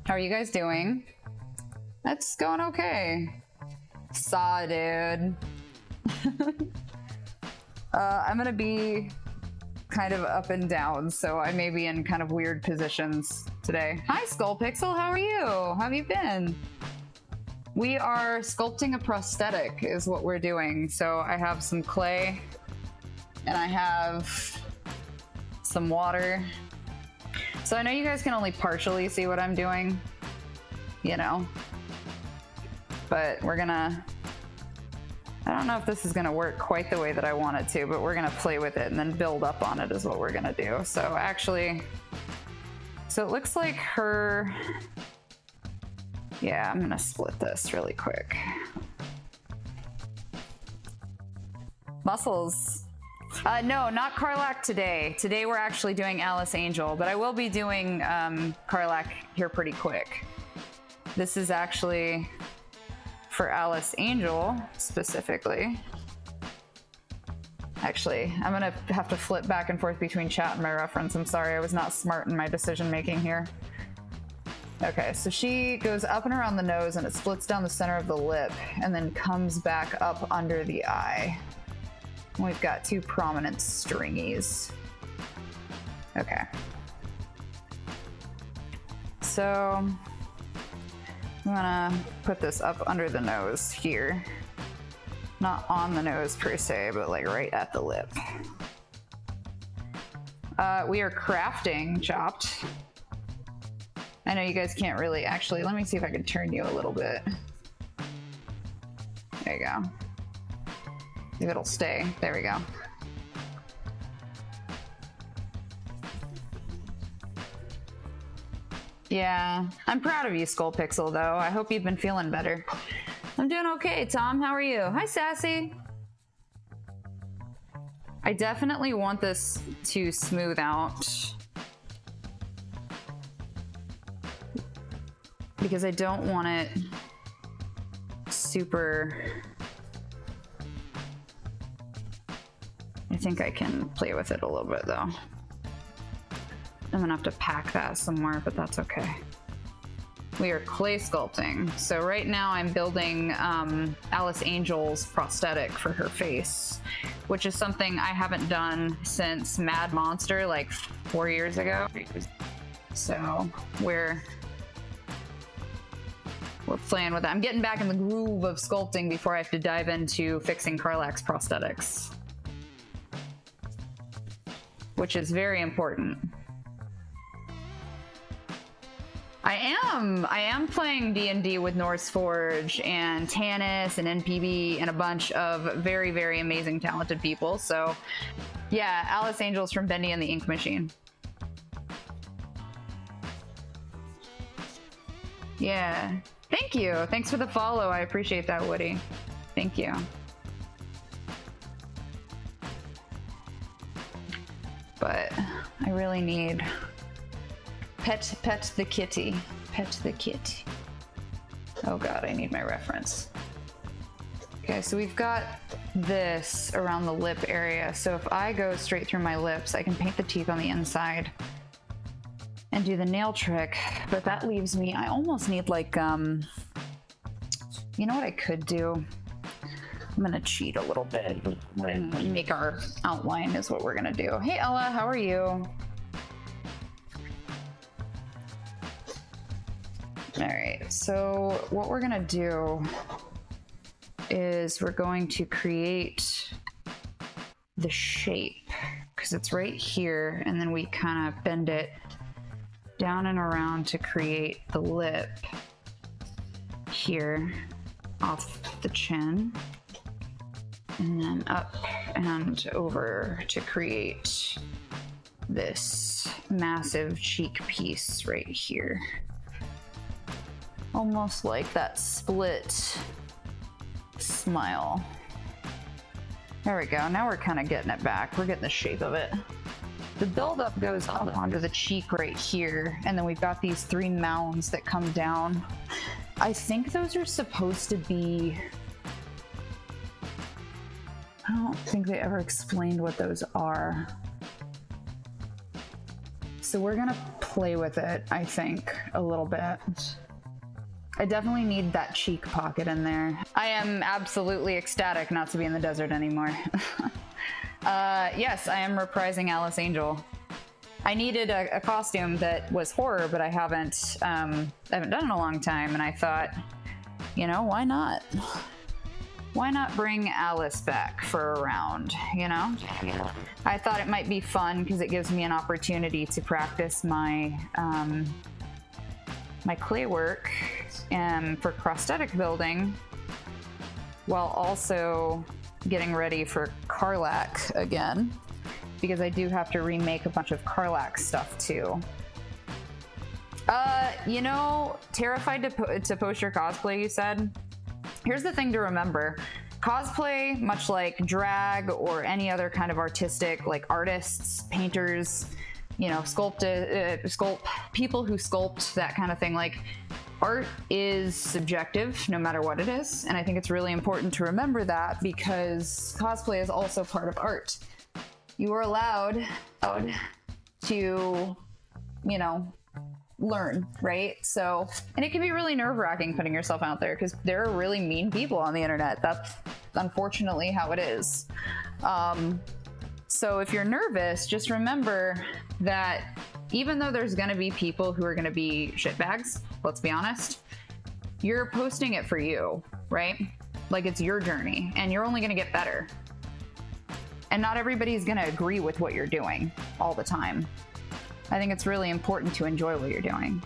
How are you guys doing? That's going okay. Saw, dude. I'm gonna be kind of up and down, so I may be in kind of weird positions today. Hi, Skullpixel, how are you? How have you been? We are sculpting a prosthetic is what we're doing. So I have some clay and I have some water. So I know you guys can only partially see what I'm doing, you know, but we're gonna, I don't know if this is gonna work quite the way that I want it to, but we're gonna play with it and then build up on it is what we're gonna do. So actually, so it looks like her, yeah, I'm gonna split this really quick. Muscles. No, not Karlach today. Today we're actually doing Alice Angel, but I will be doing Karlach here pretty quick. This is actually for Alice Angel specifically. Actually, I'm gonna have to flip back and forth between chat and my reference. I'm sorry, I was not smart in my decision making here. Okay, so she goes up and around the nose and it splits down the center of the lip and then comes back up under the eye. We've got two prominent stringies. Okay. So I'm gonna put this up under the nose here. Not on the nose per se, but like right at the lip. We are crafting Chopped. I know you guys can't really, actually, let me see if I can turn you a little bit. There you go. If it'll stay. There we go. Yeah, I'm proud of you, Skullpixel, though. I hope you've been feeling better. I'm doing okay, Tom. How are you? Hi, Sassy. I definitely want this to smooth out because I don't want it super... I think I can play with it a little bit though. I'm gonna have to pack that somewhere, but that's okay. We are clay sculpting. So right now I'm building Alice Angel's prosthetic for her face, which is something I haven't done since Mad Monster like 4 years ago. So we're playing with it. I'm getting back in the groove of sculpting before I have to dive into fixing Karlach's prosthetics, which is very important. I am playing D&D with Norse Forge and Tanis and NPB and a bunch of very, very amazing, talented people. So yeah, Alice Angel's from Bendy and the Ink Machine. Yeah, thank you. Thanks for the follow. I appreciate that, Woody. Thank you. But I really need pet the kitty. Pet the kitty. Oh god, I need my reference. Okay, so we've got this around the lip area. So if I go straight through my lips, I can paint the teeth on the inside and do the nail trick. But that leaves me, I almost need like, you know what I could do? I'm gonna cheat a little bit and make our outline is what we're gonna do. Hey Ella, how are you? All right, so what we're gonna do is we're going to create the shape because it's right here, and then we kind of bend it down and around to create the lip here off the chin. And then up and over to create this massive cheek piece right here. Almost like that split smile. There we go. Now we're kind of getting it back. We're getting the shape of it. The buildup goes up onto the cheek right here, and then we've got these three mounds that come down. I think those are supposed to be... I don't think they ever explained what those are. So we're gonna play with it, I think, a little bit. I definitely need that cheek pocket in there. I am absolutely ecstatic not to be in the desert anymore. Yes, I am reprising Alice Angel. I needed a costume that was horror, but I haven't done in a long time, and I thought, you know, why not? Why not bring Alice back for a round, you know? I thought it might be fun because it gives me an opportunity to practice my my clay work for prosthetic building while also getting ready for Karlach again, because I do have to remake a bunch of Karlach stuff too. You know, terrified to post your cosplay, you said? Here's the thing to remember. Cosplay, much like drag or any other kind of artistic, like artists, painters, you know, people who sculpt, that kind of thing, like, art is subjective no matter what it is. And I think it's really important to remember that, because cosplay is also part of art. You are allowed to, you know, learn, right? So, and it can be really nerve-wracking putting yourself out there because there are really mean people on the internet. That's unfortunately how it is. So if you're nervous, just remember that even though there's going to be people who are going to be shitbags, let's be honest, you're posting it for you, right? Like, it's your journey and you're only going to get better. And not everybody's going to agree with what you're doing all the time. I think it's really important to enjoy what you're doing.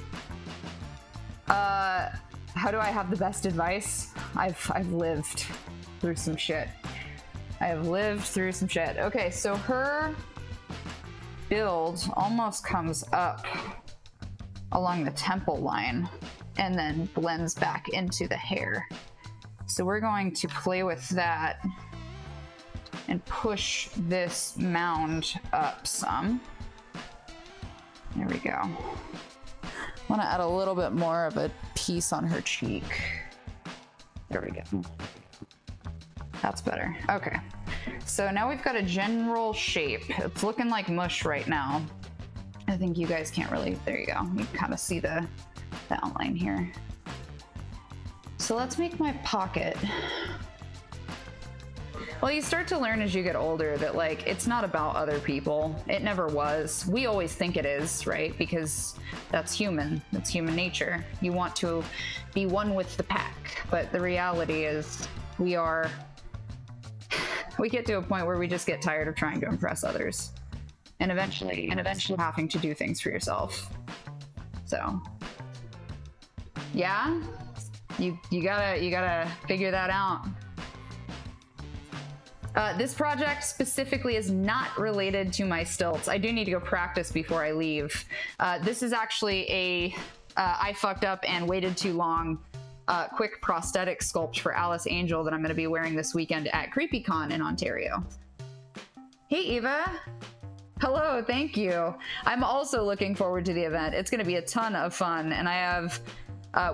How do I have the best advice? I've lived through some shit. I have lived through some shit. Okay, so her build almost comes up along the temple line and then blends back into the hair. So we're going to play with that and push this mound up some. There we go. I want to add a little bit more of a piece on her cheek. There we go. That's better. Okay. So now we've got a general shape. It's looking like mush right now. I think you guys can't really, there you go. You can kind of see the outline here. So let's make my pocket. Well, you start to learn as you get older that, like, it's not about other people. It never was. We always think it is, right? Because that's human. That's human nature. You want to be one with the pack. But the reality is we get to a point where we just get tired of trying to impress others. And eventually having to do things for yourself. So, yeah, you gotta figure that out. This project specifically is not related to my stilts. I do need to go practice before I leave. This is actually I fucked up and waited too long quick prosthetic sculpt for Alice Angel that I'm going to be wearing this weekend at CreepyCon in Ontario. Hey, Eva. Hello, thank you. I'm also looking forward to the event. It's going to be a ton of fun, and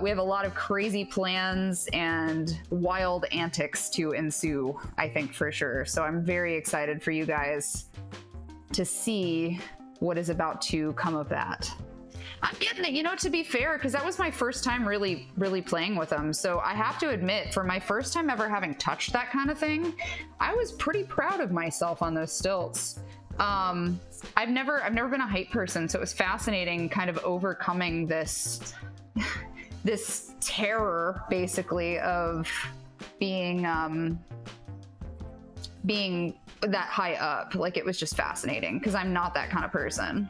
we have a lot of crazy plans and wild antics to ensue, I think, for sure. So I'm very excited for you guys to see what is about to come of that. I'm getting it, you know, to be fair, because that was my first time really playing with them. So I have to admit, for my first time ever having touched that kind of thing, I was pretty proud of myself on those stilts. I've never been a height person, so it was fascinating kind of overcoming this terror, basically, of being that high up. Like, it was just fascinating because I'm not that kind of person.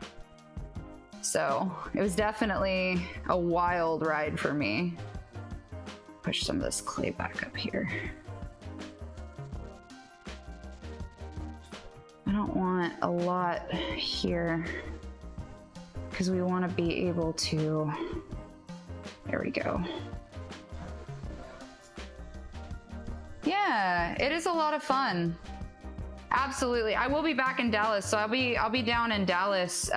So it was definitely a wild ride for me. Push some of this clay back up here. I don't want a lot here because we want to be able to, there we go. Yeah, it is a lot of fun. Absolutely. I will be back in Dallas, so I'll be down in Dallas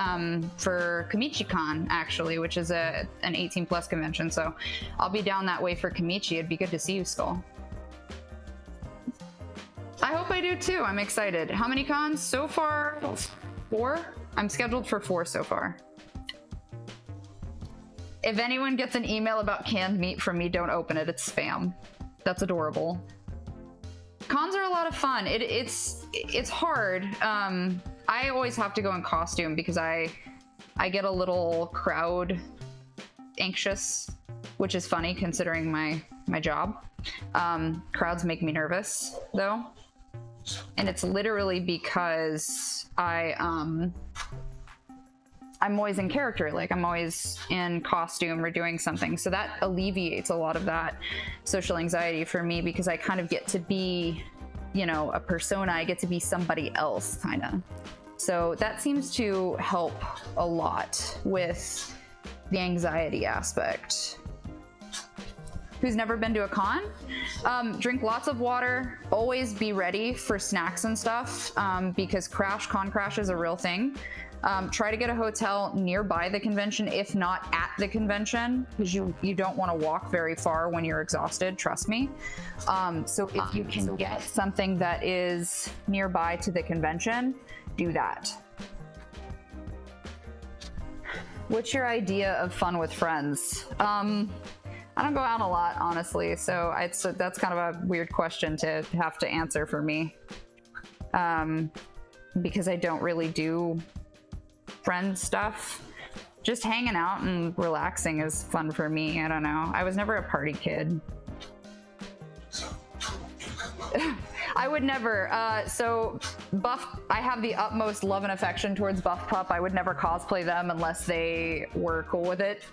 for KamichiCon, actually, which is an 18+ convention. So I'll be down that way for Kamichi. It'd be good to see you, Skull. I hope I do too. I'm excited. How many cons so far? 4? I'm scheduled for 4 so far. If anyone gets an email about canned meat from me, don't open it. It's spam. That's adorable. Cons are a lot of fun. It's hard. I always have to go in costume because I get a little crowd anxious, which is funny considering my job. Crowds make me nervous though. And it's literally because I'm always in character, like I'm always in costume or doing something. So that alleviates a lot of that social anxiety for me because I kind of get to be, you know, a persona. I get to be somebody else, kind of. So that seems to help a lot with the anxiety aspect. Who's never been to a con? Drink lots of water, always be ready for snacks and stuff because con crash is a real thing. Try to get a hotel nearby the convention, if not at the convention, because you don't want to walk very far when you're exhausted, trust me. So if you can get something that is nearby to the convention, do that. What's your idea of fun with friends? I don't go out a lot, honestly, so that's kind of a weird question to have to answer for me. Because I don't really do friend stuff. Just hanging out and relaxing is fun for me. I don't know. I was never a party kid. I would never. So Buff, I have the utmost love and affection towards Buff Pup. I would never cosplay them unless they were cool with it.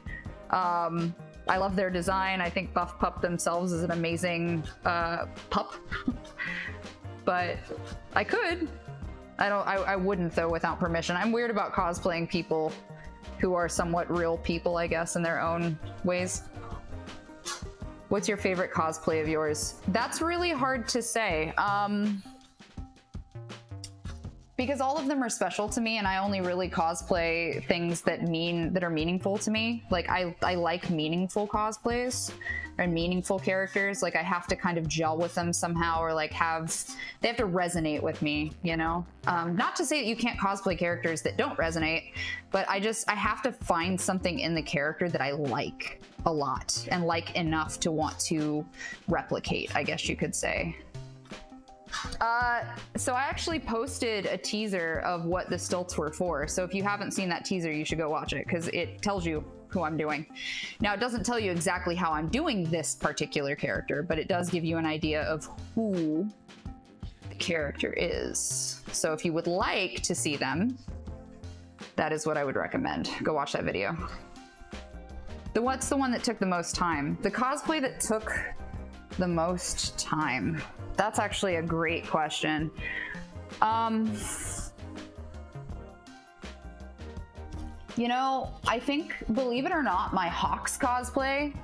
I love their design. I think Buff Pup themselves is an amazing pup. But I could. I wouldn't though without permission. I'm weird about cosplaying people who are somewhat real people, I guess, in their own ways. What's your favorite cosplay of yours? That's really hard to say. Because all of them are special to me and I only really cosplay things that are meaningful to me. Like I like meaningful cosplays and meaningful characters. Like I have to kind of gel with them somehow, or like they have to resonate with me, you know? Not to say that you can't cosplay characters that don't resonate, but I have to find something in the character that I like a lot and like enough to want to replicate, I guess you could say. So I actually posted a teaser of what the stilts were for. So if you haven't seen that teaser, you should go watch it because it tells you who I'm doing. Now, it doesn't tell you exactly how I'm doing this particular character, but it does give you an idea of who the character is. So if you would like to see them, that is what I would recommend. Go watch that video. What's the one that took the most time? The cosplay that took the most time. That's actually a great question. You know, I think, believe it or not, my Hawks cosplay,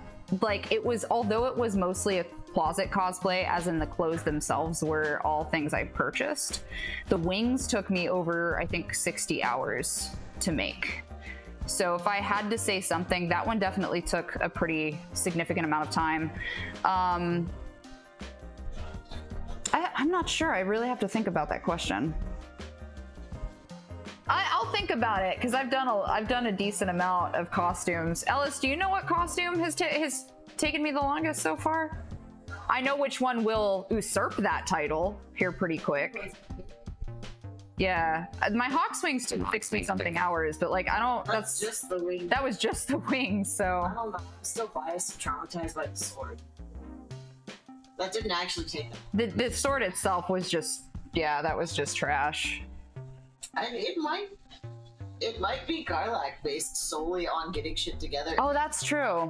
like although it was mostly a closet cosplay, as in the clothes themselves were all things I purchased, the wings took me over, I think, 60 hours to make. So if I had to say something, that one definitely took a pretty significant amount of time. I'm not sure. I really have to think about that question. I'll think about it because I've done a decent amount of costumes. Ellis, do you know what costume has taken me the longest so far? I know which one will usurp that title here pretty quick. Yeah, my Hawk swings took 60-something hours, but like that's just the wings. That was just the wings, so. I don't know. I'm still biased, traumatized by the sword. That didn't actually take them. The sword itself was just, yeah, that was just trash. It might be Garlac based solely on getting shit together. Oh, that's true.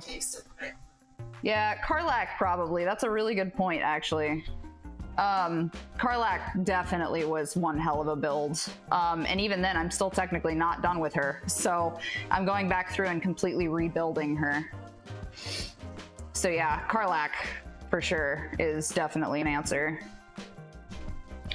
Yeah, Karlach probably. That's a really good point, actually. Karlach definitely was one hell of a build. And even then, I'm still technically not done with her. So I'm going back through and completely rebuilding her. So yeah, Karlach, for sure, is definitely an answer.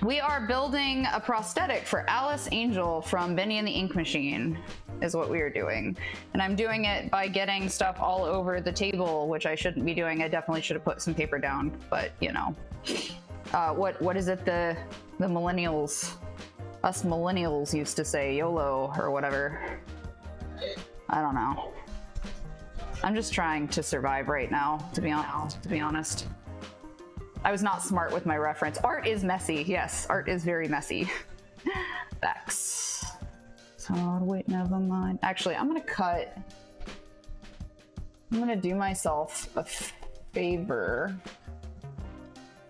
We are building a prosthetic for Alice Angel from Benny and the Ink Machine, is what we are doing. And I'm doing it by getting stuff all over the table, which I shouldn't be doing. I definitely should have put some paper down, but you know. What is it the millennials, us millennials used to say, YOLO or whatever? I don't know. I'm just trying to survive right now, to be honest. I was not smart with my reference. Art is messy. Yes, art is very messy. Facts. So wait, never mind. Actually, I'm gonna do myself a favor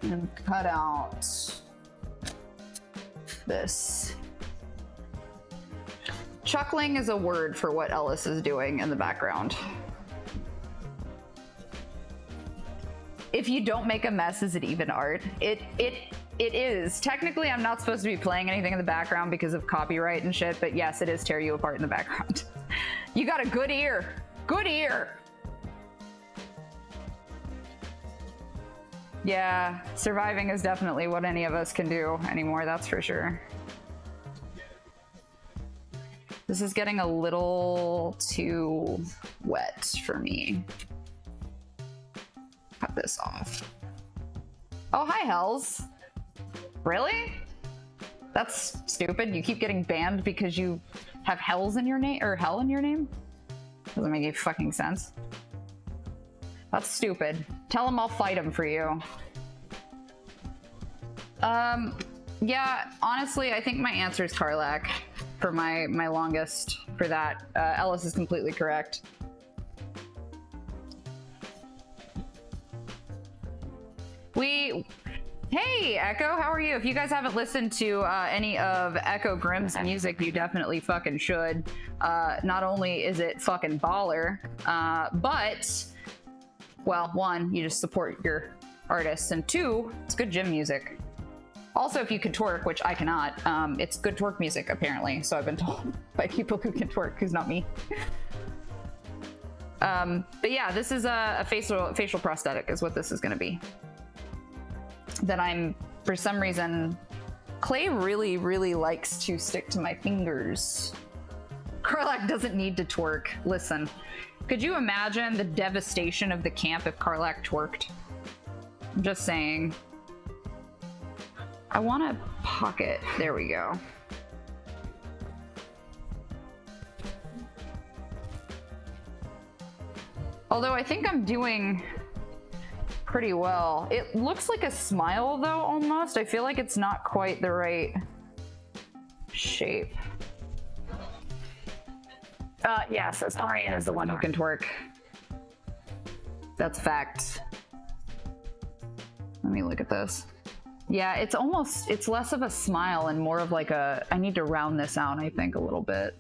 and cut out this. Chuckling is a word for what Ellis is doing in the background. If you don't make a mess, is it even art? It is. Technically, I'm not supposed to be playing anything in the background because of copyright and shit, but yes, it is tear you apart in the background. You got a good ear. Good ear. Yeah, surviving is definitely what any of us can do anymore, that's for sure. This is getting a little too wet for me. Cut this off. Oh, hi, Hells. Really? That's stupid. You keep getting banned because you have Hells in your name, or Hell in your name? Doesn't make any fucking sense. That's stupid. Tell him I'll fight him for you. Yeah, honestly, I think my answer is Karlak for my longest for that. Ellis is completely correct. Hey, Echo, how are you? If you guys haven't listened to any of Echo Grimm's music, you definitely fucking should. Not only is it fucking baller, but, well, one, you just support your artists, and two, it's good gym music. Also, if you can twerk, which I cannot, it's good twerk music, apparently, so I've been told by people who can twerk, who's not me. But yeah, this is a facial prosthetic is what this is gonna be. That I'm, for some reason, clay really, really likes to stick to my fingers. Karlak doesn't need to twerk. Listen, could you imagine the devastation of the camp if Karlak twerked? I'm just saying. I want a pocket. There we go. Although I think I'm doing pretty well. It looks like a smile though, almost. I feel like it's not quite the right shape. Yes, Astarian is the one who can twerk. That's fact. Let me look at this. Yeah, it's less of a smile and more of like a, I need to round this out, I think, a little bit.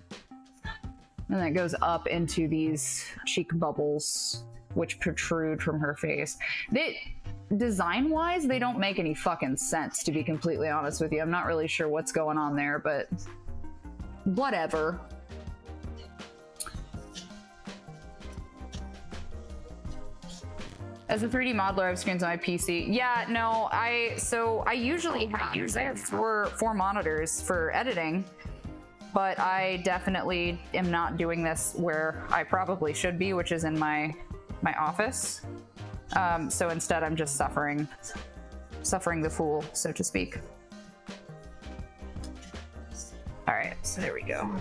And it goes up into these cheek bubbles, which protrude from her face. Design-wise, they don't make any fucking sense, to be completely honest with you. I'm not really sure what's going on there, but whatever. As a 3D modeler, I have screens on my PC. Yeah, no, I usually have four monitors for editing, but I definitely am not doing this where I probably should be, which is in my office. So instead, I'm just suffering the fool, so to speak. All right, so there we go.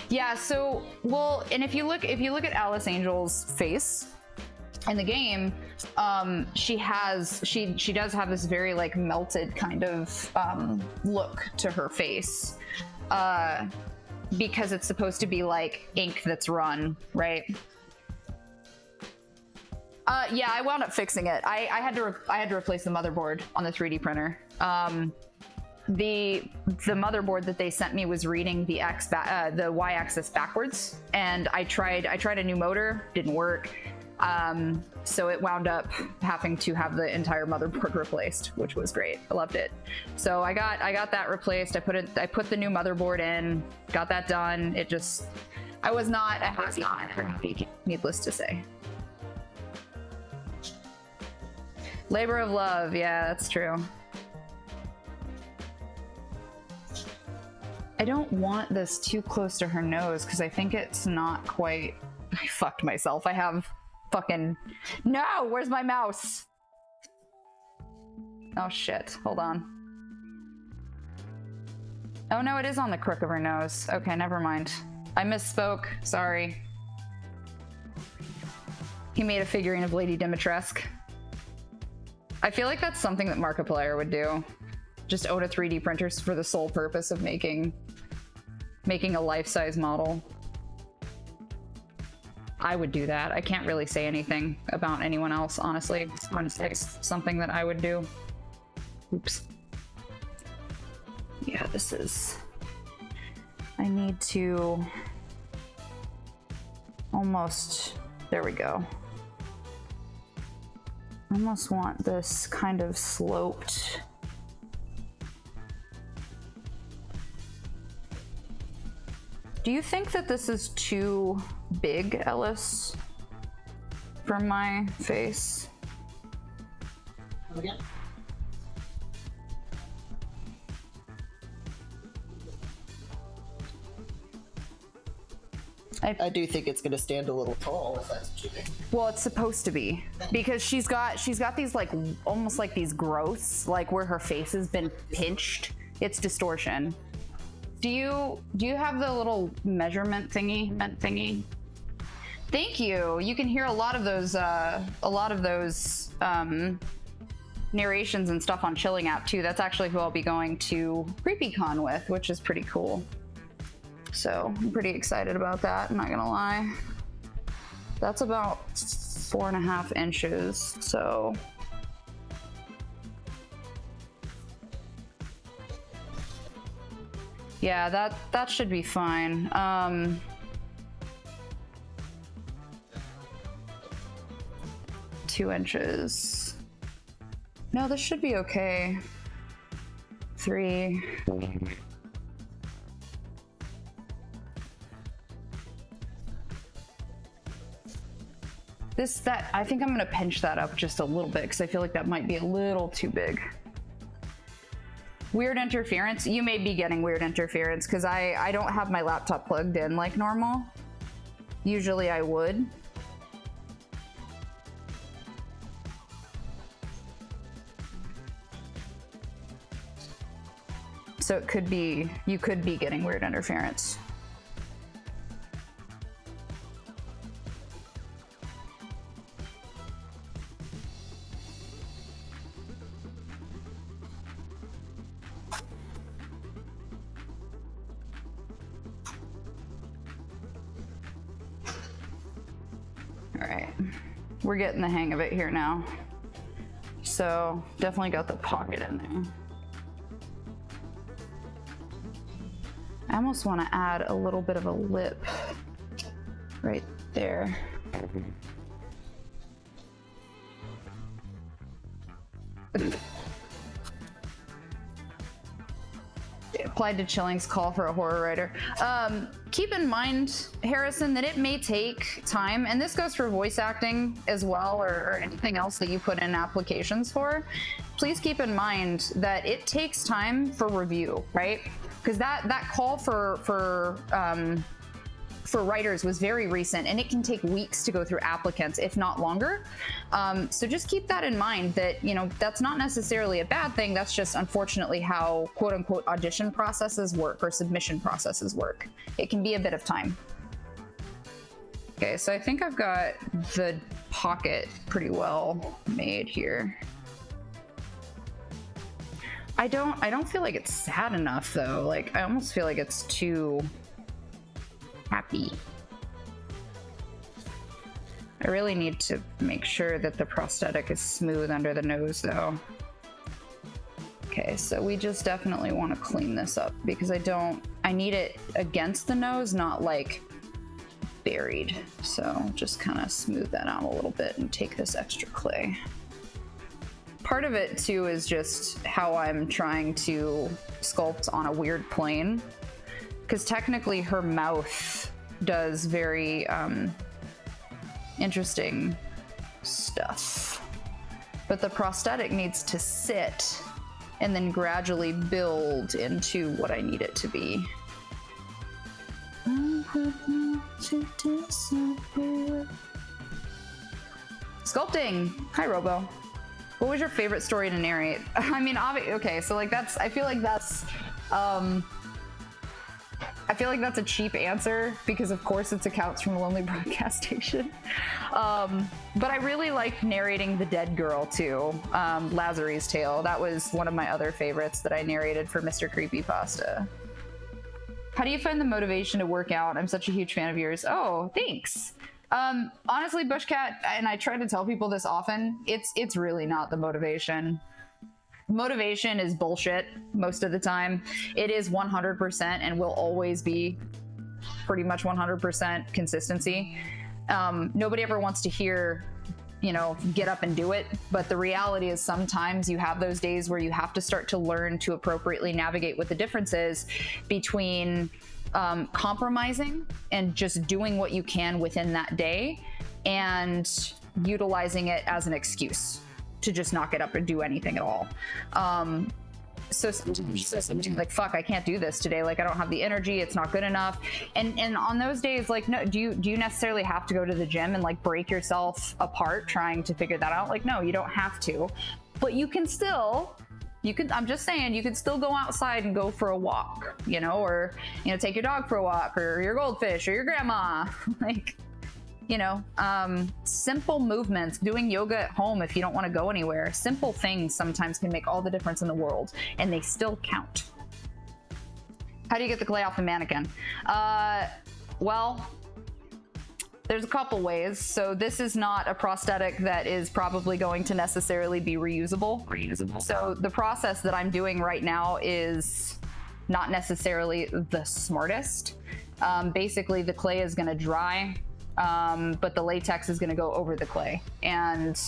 Yeah, so, well, and if you look at Alice Angel's face in the game, she does have this very like melted kind of look to her face, because it's supposed to be like ink that's run, right? Yeah, I wound up fixing it. I had to replace the motherboard on the 3D printer. The motherboard that they sent me was reading the y-axis backwards, and I tried a new motor, didn't work. So it wound up having to have the entire motherboard replaced, which was great. I loved it. So I got that replaced. I put the new motherboard in, got that done. I was not happy, needless to say. Labor of love, yeah, that's true. I don't want this too close to her nose because I think it's not quite. I fucked myself. I have fucking. No, where's my mouse? Oh shit, hold on. Oh no, it is on the crook of her nose. Okay, never mind. I misspoke, sorry. He made a figurine of Lady Dimitrescu. I feel like that's something that Markiplier would do. Just own a 3D printer for the sole purpose of making a life-size model. I would do that. I can't really say anything about anyone else, honestly. It's something that I would do. Oops. Yeah, this is... I need to... almost... There we go. I almost want this kind of sloped. Do you think that this is too big, Ellis, for my face? Again? I do think it's going to stand a little tall if that's what you think. Well, it's supposed to be, because she's got these like almost like these growths, like where her face has been pinched. It's distortion. Do you have the little measurement thingy? Thank you. You can hear a lot of those narrations and stuff on Chilling app too. That's actually who I'll be going to CreepyCon with, which is pretty cool. So I'm pretty excited about that, I'm not gonna lie. That's about 4.5 inches, so. Yeah, that should be fine. 2 inches. No, this should be okay. 3. I think I'm gonna pinch that up just a little bit because I feel like that might be a little too big. Weird interference? You may be getting weird interference because I don't have my laptop plugged in like normal. Usually I would. So it could be, you could be getting weird interference. We're getting the hang of it here now. So definitely got the pocket in there. I almost want to add a little bit of a lip right there. Applied to Chilling's call for a horror writer. Keep in mind, Harrison, that it may take time, and this goes for voice acting as well, or anything else that you put in applications for. Please keep in mind that it takes time for review, right? Because that call for writers was very recent, and it can take weeks to go through applicants, if not longer. So just keep that in mind, that, you know, that's not necessarily a bad thing. That's just unfortunately how quote unquote audition processes work, or submission processes work. It can be a bit of time. Okay, so I think I've got the pocket pretty well made here. I don't feel like it's sad enough though. Like, I almost feel like it's too happy. I really need to make sure that the prosthetic is smooth under the nose though. Okay, so we just definitely want to clean this up because I need it against the nose, not like buried. So just kind of smooth that out a little bit and take this extra clay. Part of it too is just how I'm trying to sculpt on a weird plane, because technically her mouth does very interesting stuff, but the prosthetic needs to sit and then gradually build into what I need it to be. Sculpting! Hi, Robo. What was your favorite story to narrate? I mean, okay, so like I feel like feel like that's a cheap answer because of course it's accounts from a lonely broadcast station. But I really liked narrating The Dead Girl too, Lazary's Tale. That was one of my other favorites that I narrated for Mr. Creepypasta. How do you find the motivation to work out? I'm such a huge fan of yours. Oh, thanks. Honestly, Bushcat, and I try to tell people this often, it's really not the motivation. Motivation is bullshit most of the time. It is 100% and will always be pretty much 100% consistency. Nobody ever wants to hear, you know, get up and do it. But the reality is sometimes you have those days where you have to start to learn to appropriately navigate what the difference is between compromising and just doing what you can within that day and utilizing it as an excuse to just not get up and do anything at all. So sometimes like, fuck, I can't do this today. Like, I don't have the energy. It's not good enough. And on those days, like, no, do you necessarily have to go to the gym and like break yourself apart trying to figure that out? Like, no, you don't have to, but you can still, I'm just saying, you could still go outside and go for a walk, you know, or, you know, take your dog for a walk or your goldfish or your grandma, like, you know, simple movements, doing yoga at home if you don't want to go anywhere. Simple things sometimes can make all the difference in the world, and they still count. How do you get the clay off the mannequin? Well, there's a couple ways. So this is not a prosthetic that is probably going to necessarily be reusable. So the process that I'm doing right now is not necessarily the smartest. Basically, the clay is going to dry. But the latex is going to go over the clay, and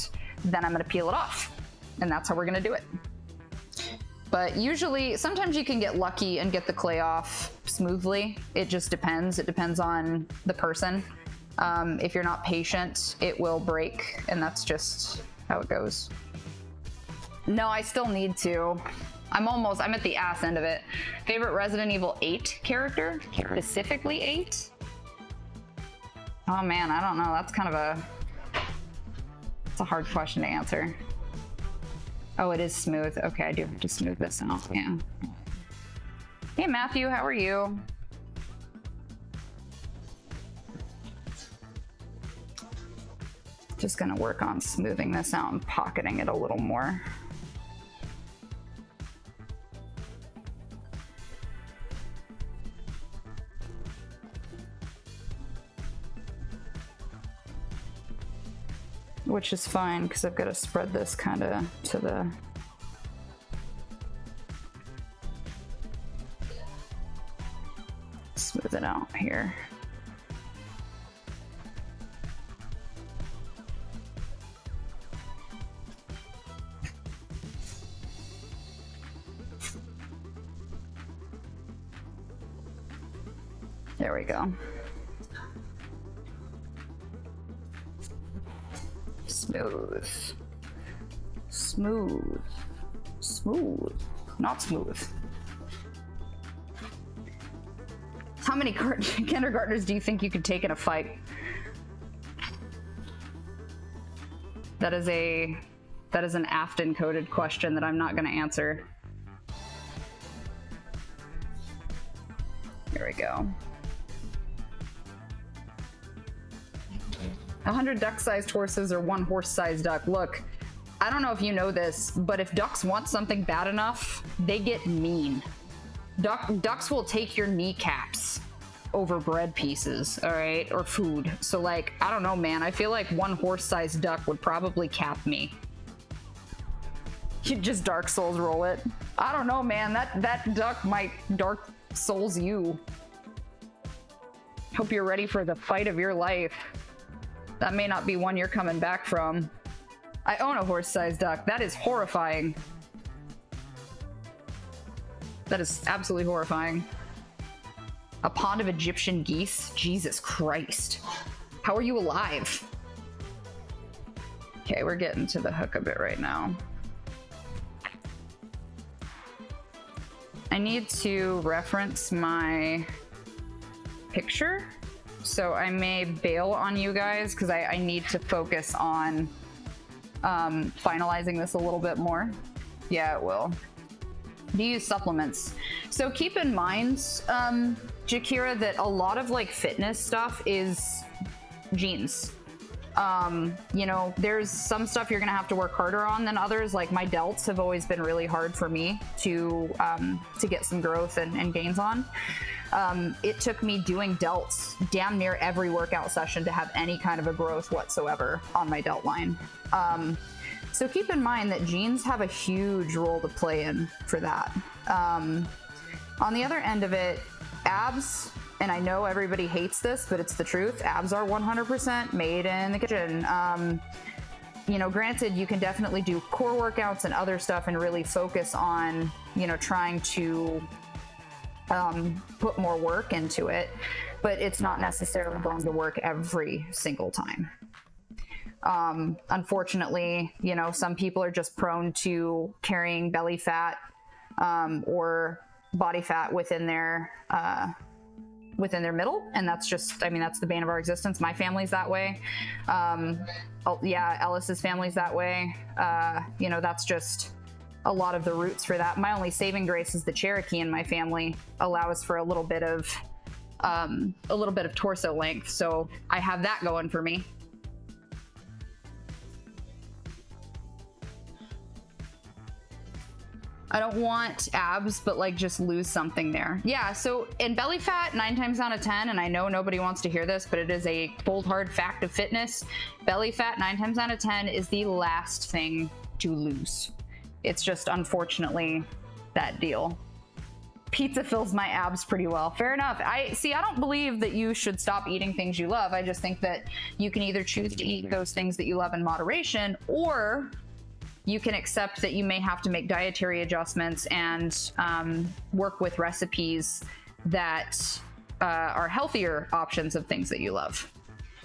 then I'm going to peel it off, and that's how we're going to do it. But usually, sometimes you can get lucky and get the clay off smoothly. It just depends. It depends on the person. If you're not patient, it will break, and that's just how it goes. No, I still need to. I'm at the ass end of it. Favorite Resident Evil 8 character? Specifically 8? Oh man, I don't know. That's kind of it's a hard question to answer. Oh, it is smooth. Okay, I do have to smooth this out. Yeah. Hey Matthew, how are you? Just gonna work on smoothing this out and pocketing it a little more. Which is fine because I've got to spread this kind of to the smooth it out here. There we go. Smooth. Smooth. Smooth. Not smooth. How many kindergartners do you think you could take in a fight? That is an Afton coded question that I'm not going to answer. There we go. 100 duck-sized horses or 1 horse-sized duck. Look, I don't know if you know this, but if ducks want something bad enough, they get mean. Ducks will take your kneecaps over bread pieces, all right, or food. So like, I don't know, man. I feel like 1 horse-sized duck would probably cap me. You just Dark Souls roll it. I don't know, man. That duck might Dark Souls you. Hope you're ready for the fight of your life. That may not be one you're coming back from. I own a horse-sized duck. That is horrifying. That is absolutely horrifying. A pond of Egyptian geese? Jesus Christ. How are you alive? Okay, we're getting to the hook a bit right now. I need to reference my picture. So I may bail on you guys because I need to focus on finalizing this a little bit more. Yeah, it will. Do you use supplements? So keep in mind, Jakira, that a lot of like fitness stuff is genes. You know, there's some stuff you're gonna have to work harder on than others. Like my delts have always been really hard for me to get some growth and gains on. It took me doing delts damn near every workout session to have any kind of a growth whatsoever on my delt line. So keep in mind that genes have a huge role to play in for that. On the other end of it, abs, and I know everybody hates this, but it's the truth. Abs are 100% made in the kitchen. You know, granted, you can definitely do core workouts and other stuff and really focus on, you know, trying to put more work into it, but it's not necessarily going to work every single time. Unfortunately, you know, some people are just prone to carrying belly fat or body fat within their middle, and that's just, I mean, that's the bane of our existence. My family's that way. Yeah, Ellis's family's that way. You know, that's just a lot of the roots for that. My only saving grace is the Cherokee in my family allows for a little bit of torso length, so I have that going for me. I don't want abs, but like just lose something there. Yeah, so in belly fat, 9 times out of 10, and I know nobody wants to hear this, but it is a cold hard fact of fitness, belly fat 9 times out of 10 is the last thing to lose. It's just unfortunately that deal. Pizza fills my abs pretty well. Fair enough. I don't believe that you should stop eating things you love. I just think that you can either choose to eat those things that you love in moderation, or you can accept that you may have to make dietary adjustments and work with recipes that are healthier options of things that you love.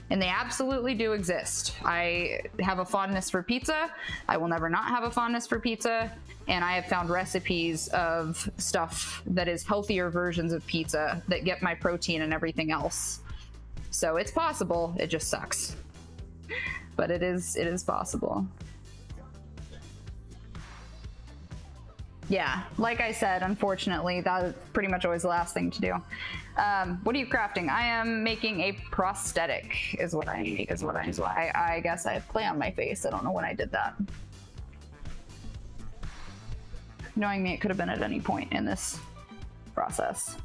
And they absolutely do exist. I have a fondness for pizza. I will never not have a fondness for pizza. And I have found recipes of stuff that is healthier versions of pizza that get my protein and everything else. So it's possible, it just sucks. But it is possible. Yeah, like I said, unfortunately, that is pretty much always the last thing to do. What are you crafting? I am making a prosthetic, is what I make, I guess I have clay on my face. I don't know when I did that. Knowing me, it could have been at any point in this process.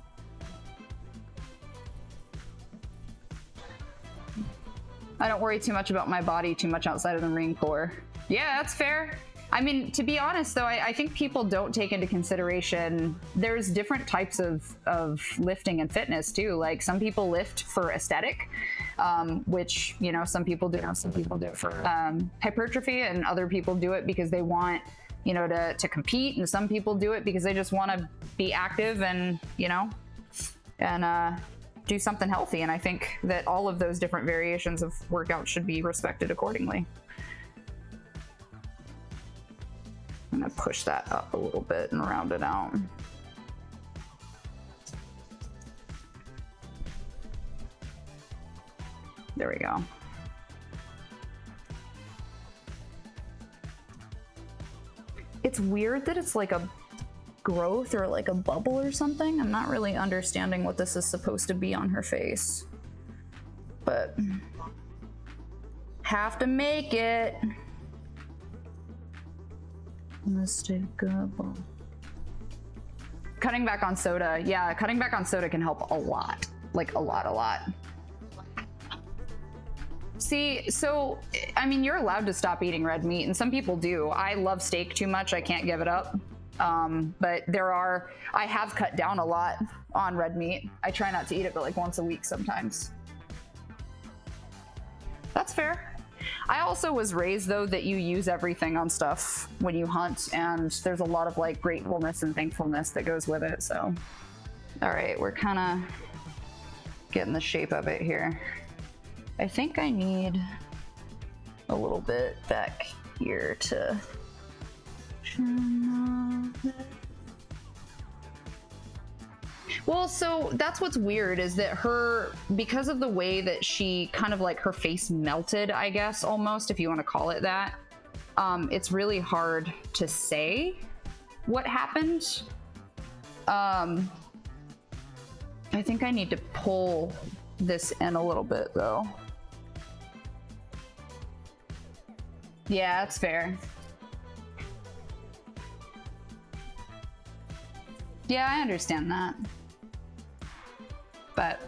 I don't worry too much about my body too much outside of the Marine Corps. Yeah, that's fair. I mean, to be honest, though, I think people don't take into consideration there's different types of lifting and fitness, too. Like, some people lift for aesthetic, which, you know, some people do. Some people do it for hypertrophy, and other people do it because they want, you know, to compete. And some people do it because they just want to be active and, you know, and do something healthy. And I think that all of those different variations of workout should be respected accordingly. I'm gonna push that up a little bit and round it out. There we go. It's weird that it's like a growth or like a bubble or something. I'm not really understanding what this is supposed to be on her face, but have to make it. Unmistakable. Cutting back on soda. Yeah, cutting back on soda can help a lot. Like a lot. See, so, I mean, you're allowed to stop eating red meat, and some people do. I love steak too much, I can't give it up. But I have cut down a lot on red meat. I try not to eat it but like once a week sometimes. That's fair. I also was raised, though, that you use everything on stuff when you hunt, and there's a lot of like gratefulness and thankfulness that goes with it, so. All right, we're kind of getting the shape of it here. I think I need a little bit back here to. Well, so that's what's weird is that because of the way that she kind of like her face melted, I guess, almost, if you want to call it that, it's really hard to say what happened. I think I need to pull this in a little bit though. Yeah, that's fair. Yeah, I understand that. But,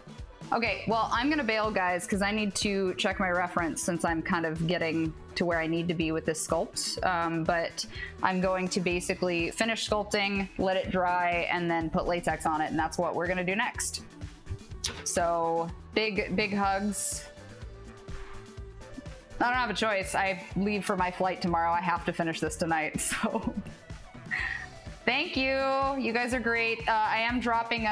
okay, well, I'm gonna bail, guys, because I need to check my reference since I'm kind of getting to where I need to be with this sculpt. But I'm going to basically finish sculpting, let it dry, and then put latex on it, and that's what we're gonna do next. So, big hugs. I don't have a choice. I leave for my flight tomorrow. I have to finish this tonight, so... Thank you. You guys are great. I am dropping,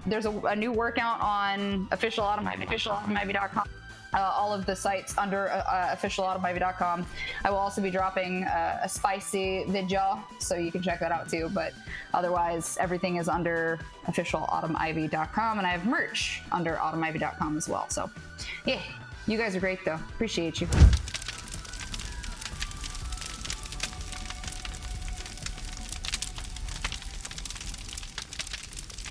there's a new workout on officialautomivy.com. All of the sites under officialautomivy.com. I will also be dropping a spicy video, so you can check that out too. But otherwise, everything is under officialautomivy.com, and I have merch under automivy.com as well. So yeah, you guys are great though. Appreciate you.